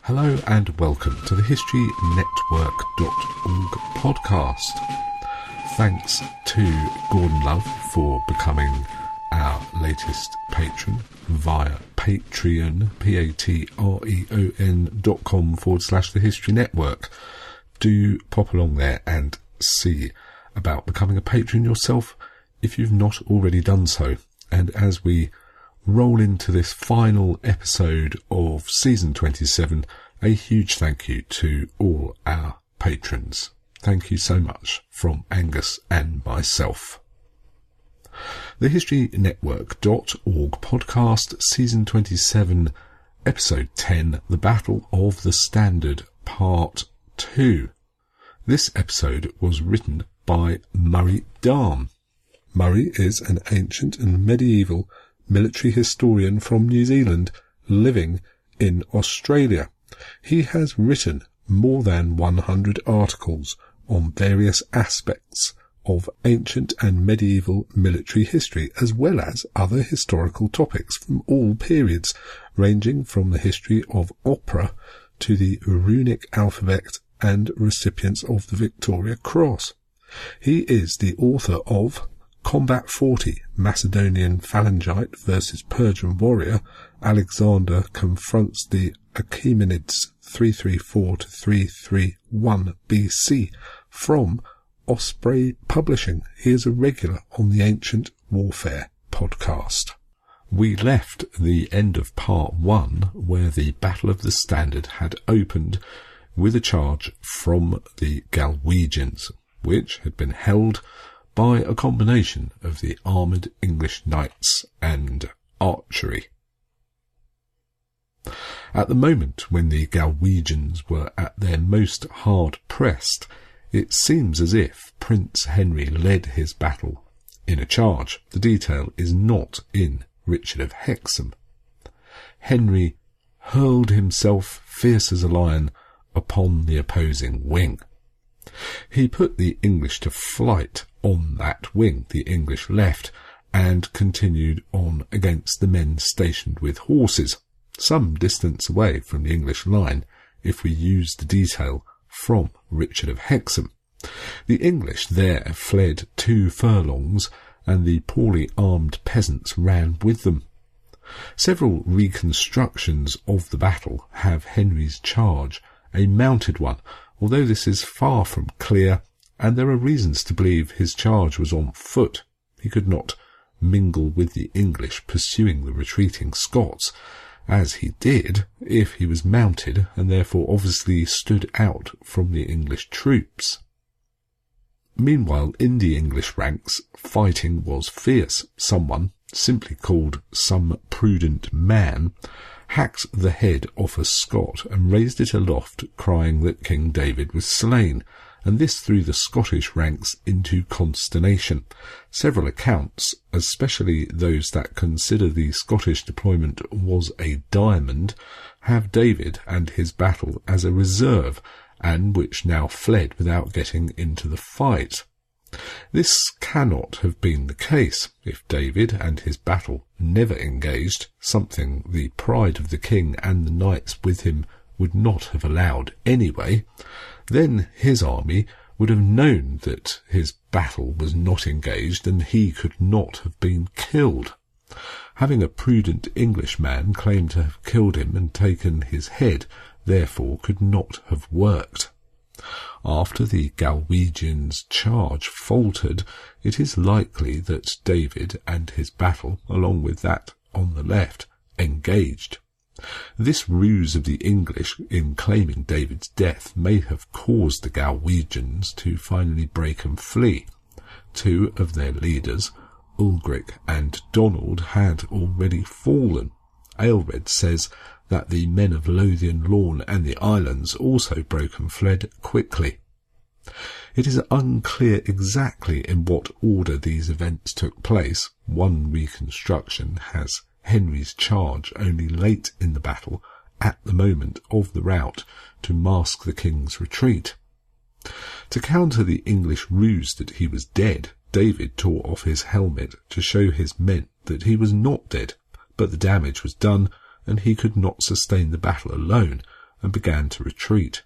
Hello and welcome to the HistoryNetwork.org podcast. Thanks to Gordon Love for becoming our latest patron via Patreon, patreon.com/the History Network. Do pop along there and see about becoming a patron yourself if you've not already done so. And as we roll into this final episode of season 27, a huge thank you to all our patrons. Thank you so much from Angus and myself. The HistoryNetwork.org podcast, season 27, episode 10, The Battle of the Standard, part 2. This episode was written by Murray Darm. Murray is an ancient and medieval military historian from New Zealand living in Australia. He has written more than 100 articles on various aspects of ancient and medieval military history, as well as other historical topics from all periods, ranging from the history of opera to the runic alphabet and recipients of the Victoria Cross. He is the author of Combat 40, Macedonian Phalangite versus Persian Warrior, Alexander confronts the Achaemenids 334 to 331 BC, from Osprey Publishing. He is a regular on the Ancient Warfare podcast. We left the end of part 1 where the Battle of the Standard had opened with a charge from the Galwegians, which had been held by a combination of the armoured English knights and archery. At the moment when the Galwegians were at their most hard-pressed, it seems as if Prince Henry led his battle in a charge. The detail is not in Richard of Hexham. Henry hurled himself, fierce as a lion, upon the opposing wing. He put the English to flight on that wing, the English left, and continued on against the men stationed with horses, some distance away from the English line, if we use the detail from Richard of Hexham. The English there fled 2 furlongs, and the poorly armed peasants ran with them. Several reconstructions of the battle have Henry's charge a mounted one, although this is far from clear, and there are reasons to believe his charge was on foot. He could not mingle with the English pursuing the retreating Scots, as he did if he was mounted, and therefore obviously stood out from the English troops. Meanwhile, in the English ranks, fighting was fierce. Someone, simply called some prudent man, hacked the head off a Scot and raised it aloft, crying that King David was slain, and this threw the Scottish ranks into consternation. Several accounts, especially those that consider the Scottish deployment was a diamond, have David and his battle as a reserve, and which now fled without getting into the fight. This cannot have been the case. If David and his battle never engaged, something the pride of the king and the knights with him would not have allowed anyway, then his army would have known that his battle was not engaged, and he could not have been killed. Having a prudent Englishman claim to have killed him and taken his head, therefore could not have worked. After the Galwegians' charge faltered, it is likely that David and his battle, along with that on the left, engaged. This ruse of the English in claiming David's death may have caused the Galwegians to finally break and flee. 2 of their leaders, Ulric and Donald, had already fallen. Aelred says that the men of Lothian Lawn and the islands also broke and fled quickly. It is unclear exactly in what order these events took place. One reconstruction has Henry's charge only late in the battle, at the moment of the rout, to mask the king's retreat. To counter the English ruse that he was dead, David tore off his helmet to show his men that he was not dead, but the damage was done, and he could not sustain the battle alone, and began to retreat.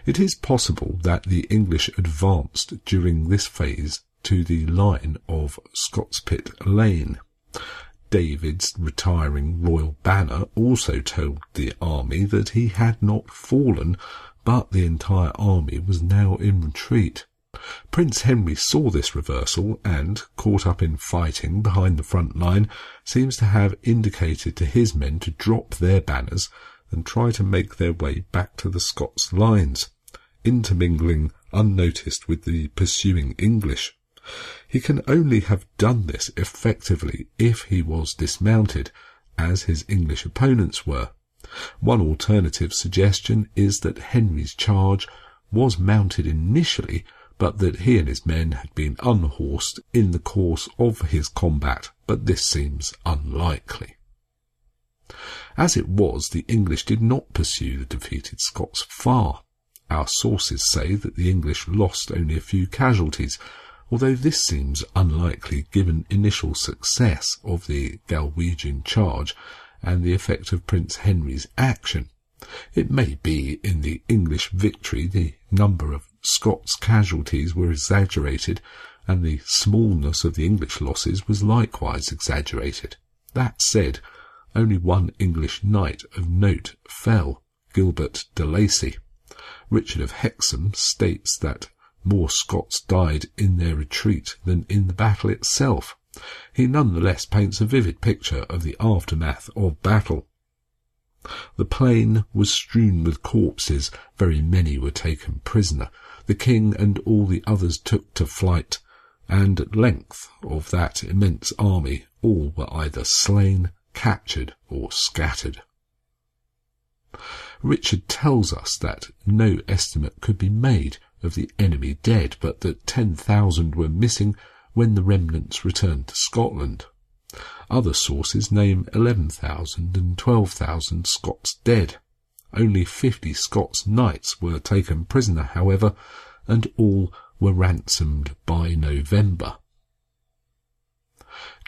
It is possible that the English advanced during this phase to the line of Scots-Pitt Lane. David's retiring royal banner also told the army that he had not fallen, but the entire army was now in retreat. Prince Henry saw this reversal and, caught up in fighting behind the front line, seems to have indicated to his men to drop their banners and try to make their way back to the Scots lines, intermingling unnoticed with the pursuing English. He can only have done this effectively if he was dismounted, as his English opponents were. One alternative suggestion is that Henry's charge was mounted initially, but that he and his men had been unhorsed in the course of his combat, but this seems unlikely. As it was, the English did not pursue the defeated Scots far. Our sources say that the English lost only a few casualties, although this seems unlikely given initial success of the Galwegian charge and the effect of Prince Henry's action. It may be in the English victory the number of Scots casualties were exaggerated, and the smallness of the English losses was likewise exaggerated. That said, only one English knight of note fell, Gilbert de Lacy. Richard of Hexham states that more Scots died in their retreat than in the battle itself. He nonetheless paints a vivid picture of the aftermath of battle. The plain was strewn with corpses, very many were taken prisoner. The king and all the others took to flight, and at length of that immense army all were either slain, captured, or scattered. Richard tells us that no estimate could be made of the enemy dead, but that 10,000 were missing when the remnants returned to Scotland. Other sources name 11,000 and 12,000 Scots dead. Only 50 Scots knights were taken prisoner, however, and all were ransomed by November.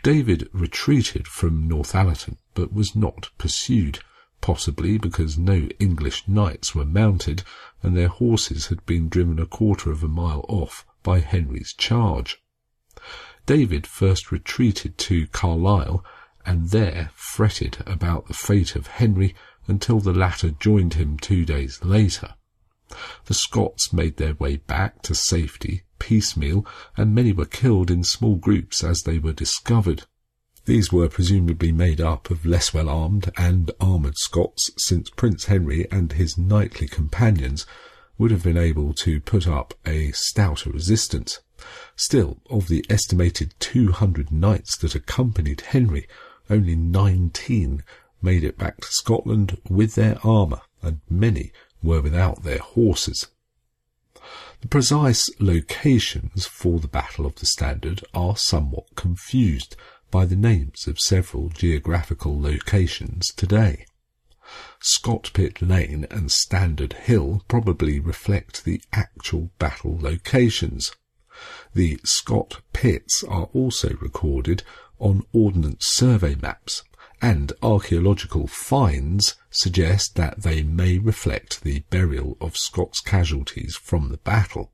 David retreated from Northallerton, but was not pursued, possibly because no English knights were mounted, and their horses had been driven a quarter of a mile off by Henry's charge. David first retreated to Carlisle, and there fretted about the fate of Henry until the latter joined him 2 days later. The Scots made their way back to safety piecemeal, and many were killed in small groups as they were discovered. These were presumably made up of less well-armed and armoured Scots, since Prince Henry and his knightly companions would have been able to put up a stouter resistance. Still, of the estimated 200 knights that accompanied Henry, only 19 made it back to Scotland with their armour, and many were without their horses. The precise locations for the Battle of the Standard are somewhat confused by the names of several geographical locations today. Scott-Pitt Lane and Standard Hill probably reflect the actual battle locations. The Scott pits are also recorded on Ordnance Survey maps, and archaeological finds suggest that they may reflect the burial of Scots casualties from the battle.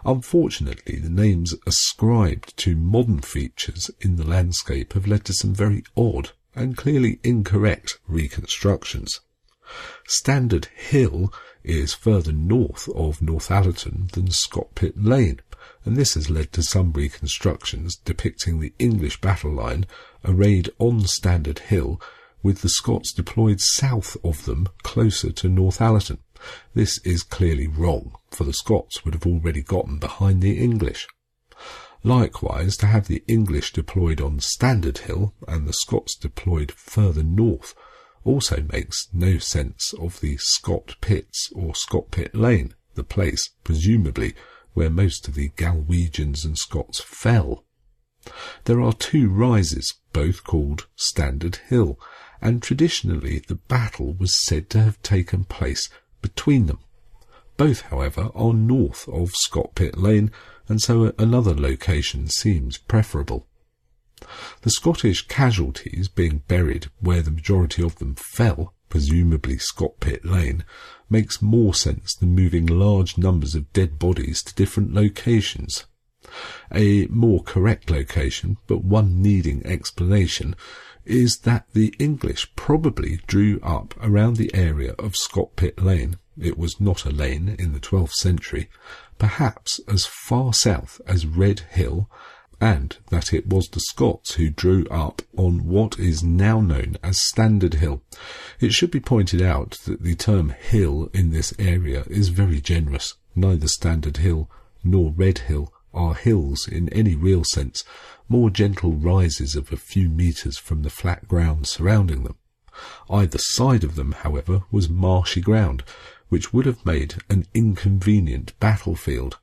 Unfortunately, the names ascribed to modern features in the landscape have led to some very odd and clearly incorrect reconstructions. Standard Hill is further north of Northallerton than Scott-Pitt Lane, and this has led to some reconstructions depicting the English battle line arrayed on Standard Hill, with the Scots deployed south of them closer to Northallerton. This is clearly wrong, for the Scots would have already gotten behind the English. Likewise, to have the English deployed on Standard Hill and the Scots deployed further north also makes no sense of the Scott Pits or Scott-Pitt Lane, the place, presumably, where most of the Galwegians and Scots fell. There are two rises, both called Standard Hill, and traditionally the battle was said to have taken place between them. Both, however, are north of Scott-Pitt Lane, and so another location seems preferable. The Scottish casualties being buried where the majority of them fell presumably Scott Pit Lane, makes more sense than moving large numbers of dead bodies to different locations. A more correct location, but one needing explanation, is that the English probably drew up around the area of Scott Pit Lane. It was not a lane in the 12th century, perhaps as far south as Red Hill, and that it was the Scots who drew up on what is now known as Standard Hill. It should be pointed out that the term hill in this area is very generous. Neither Standard Hill nor Red Hill are hills in any real sense, more gentle rises of a few metres from the flat ground surrounding them. Either side of them, however, was marshy ground, which would have made an inconvenient battlefield.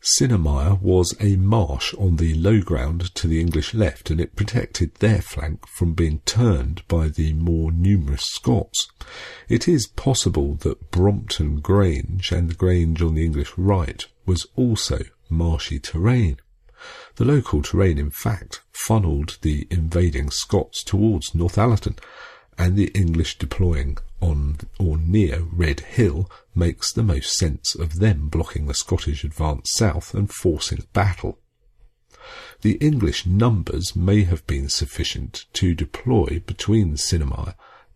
Sinemire was a marsh on the low ground to the English left, and it protected their flank from being turned by the more numerous Scots. It is possible that Brompton Grange, and the Grange on the English right, was also marshy terrain. The local terrain, in fact, funnelled the invading Scots towards Northallerton, and the English deploying on or near Red Hill makes the most sense of them blocking the Scottish advance south and forcing battle. The English numbers may have been sufficient to deploy between Sinemire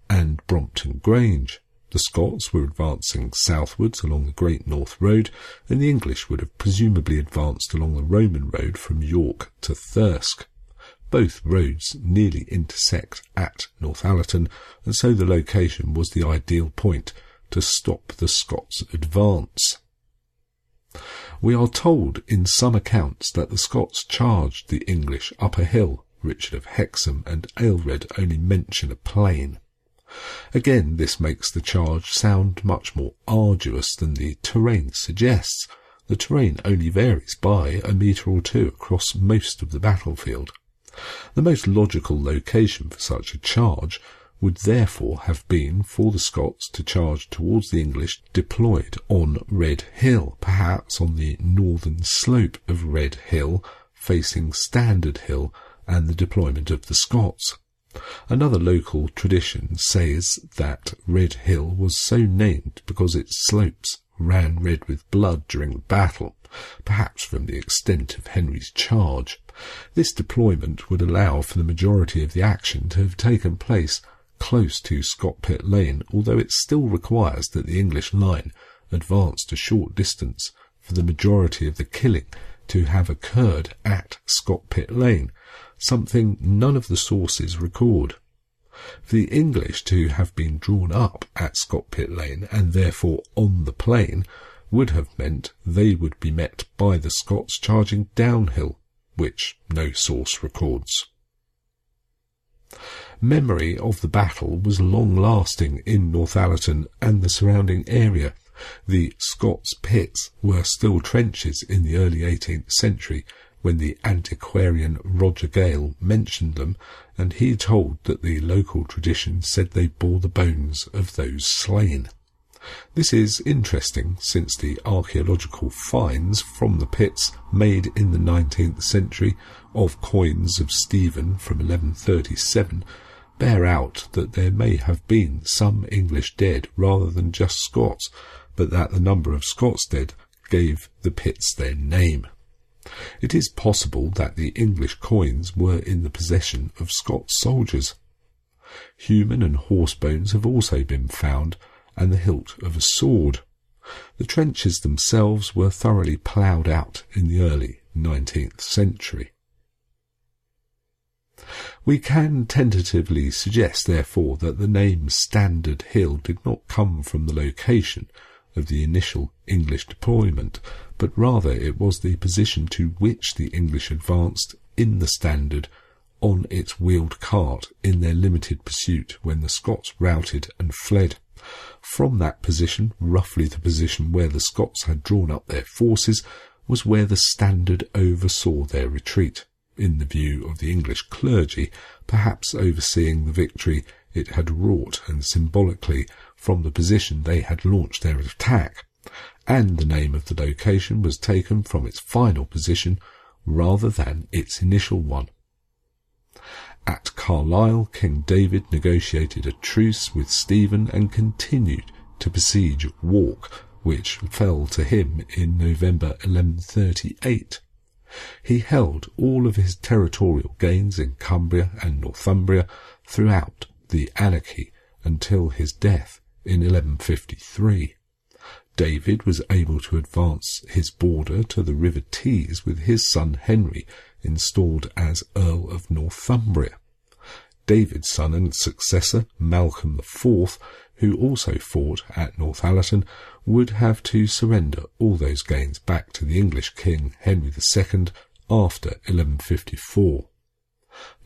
and Brompton Grange. The Scots were advancing southwards along the Great North Road, and the English would have presumably advanced along the Roman road from York to Thirsk. Both roads nearly intersect at Northallerton, and so the location was the ideal point to stop the Scots' advance. We are told in some accounts that the Scots charged the English up a hill. Richard of Hexham and Aelred only mention a plain. Again, this makes the charge sound much more arduous than the terrain suggests. The terrain only varies by a metre or two across most of the battlefield. The most logical location for such a charge would therefore have been for the Scots to charge towards the English deployed on Red Hill, perhaps on the northern slope of Red Hill, facing Standard Hill and the deployment of the Scots. Another local tradition says that Red Hill was so named because its slopes ran red with blood during the battle, perhaps from the extent of Henry's charge. This deployment would allow for the majority of the action to have taken place close to Scott Pit Lane, although it still requires that the English line advanced a short distance for the majority of the killing to have occurred at Scott Pit Lane, something none of the sources record. For the English to have been drawn up at Scott Pit Lane, and therefore on the plain, would have meant they would be met by the Scots charging downhill, which no source records. Memory of the battle was long-lasting in Northallerton and the surrounding area. The Scots' pits were still trenches in the early 18th century, when the antiquarian Roger Gale mentioned them, and he told that the local tradition said they bore the bones of those slain. This is interesting, since the archaeological finds from the pits made in the 19th century of coins of Stephen from 1137 bear out that there may have been some English dead rather than just Scots, but that the number of Scots dead gave the pits their name. It is possible that the English coins were in the possession of Scots soldiers. Human and horse bones have also been found, and the hilt of a sword. The trenches themselves were thoroughly ploughed out in the early 19th century. We can tentatively suggest, therefore, that the name Standard Hill did not come from the location of the initial English deployment, but rather it was the position to which the English advanced in the Standard on its wheeled cart in their limited pursuit when the Scots routed and fled. From that position, roughly the position where the Scots had drawn up their forces, was where the Standard oversaw their retreat. In the view of the English clergy, perhaps overseeing the victory it had wrought, and symbolically from the position they had launched their attack, and the name of the location was taken from its final position rather than its initial one. At Carlisle, King David negotiated a truce with Stephen and continued to besiege Wark, which fell to him in November 1138. He held all of his territorial gains in Cumbria and Northumbria throughout the anarchy until his death in 1153. David was able to advance his border to the River Tees with his son Henry installed as Earl of Northumbria. David's son and successor, Malcolm IV, who also fought at Northallerton, would have to surrender all those gains back to the English king Henry II after 1154.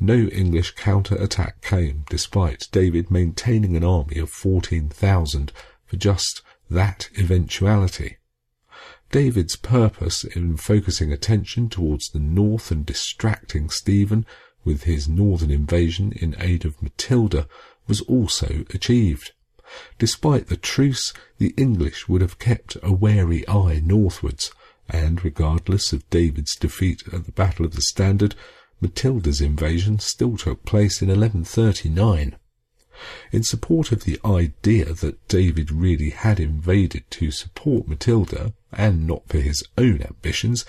No English counter-attack came, despite David maintaining an army of 14,000 for just that eventuality. David's purpose in focusing attention towards the north and distracting Stephen with his northern invasion in aid of Matilda was also achieved. Despite the truce, the English would have kept a wary eye northwards, and regardless of David's defeat at the Battle of the Standard, Matilda's invasion still took place in 1139. In support of the idea that David really had invaded to support Matilda, and not for his own ambitions,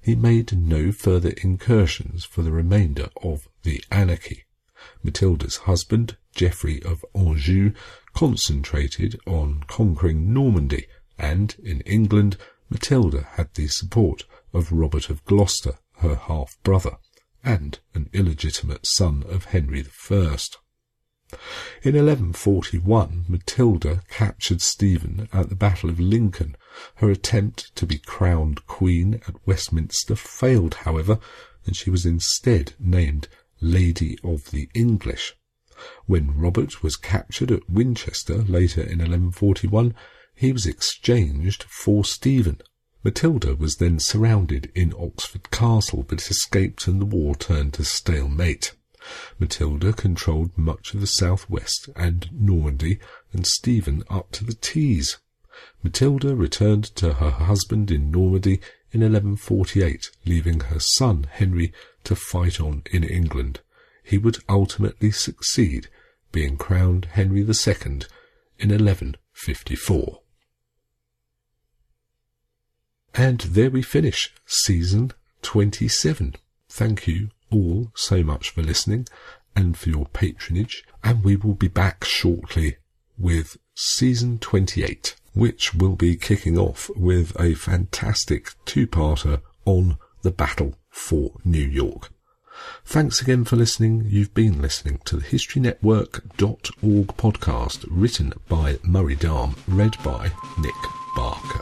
he made no further incursions for the remainder of the anarchy. Matilda's husband, Geoffrey of Anjou, concentrated on conquering Normandy, and in England, Matilda had the support of Robert of Gloucester, her half-brother, and an illegitimate son of Henry I. In 1141, Matilda captured Stephen at the Battle of Lincoln. Her attempt to be crowned queen at Westminster failed, however, and she was instead named Lady of the English. When Robert was captured at Winchester later in 1141, he was exchanged for Stephen. Matilda was then surrounded in Oxford Castle, but escaped and the war turned to stalemate. Matilda controlled much of the southwest and Normandy, and Stephen up to the Tees. Matilda returned to her husband in Normandy in 1148, leaving her son Henry to fight on in England. He would ultimately succeed, being crowned Henry II in 1154. And there we finish Season 27. Thank you all so much for listening and for your patronage, and we will be back shortly with Season 28, which will be kicking off with a fantastic two-parter on the battle for New York. Thanks again for listening. You've been listening to the HistoryNetwork.org podcast, written by Murray Darm, read by Nick Barker.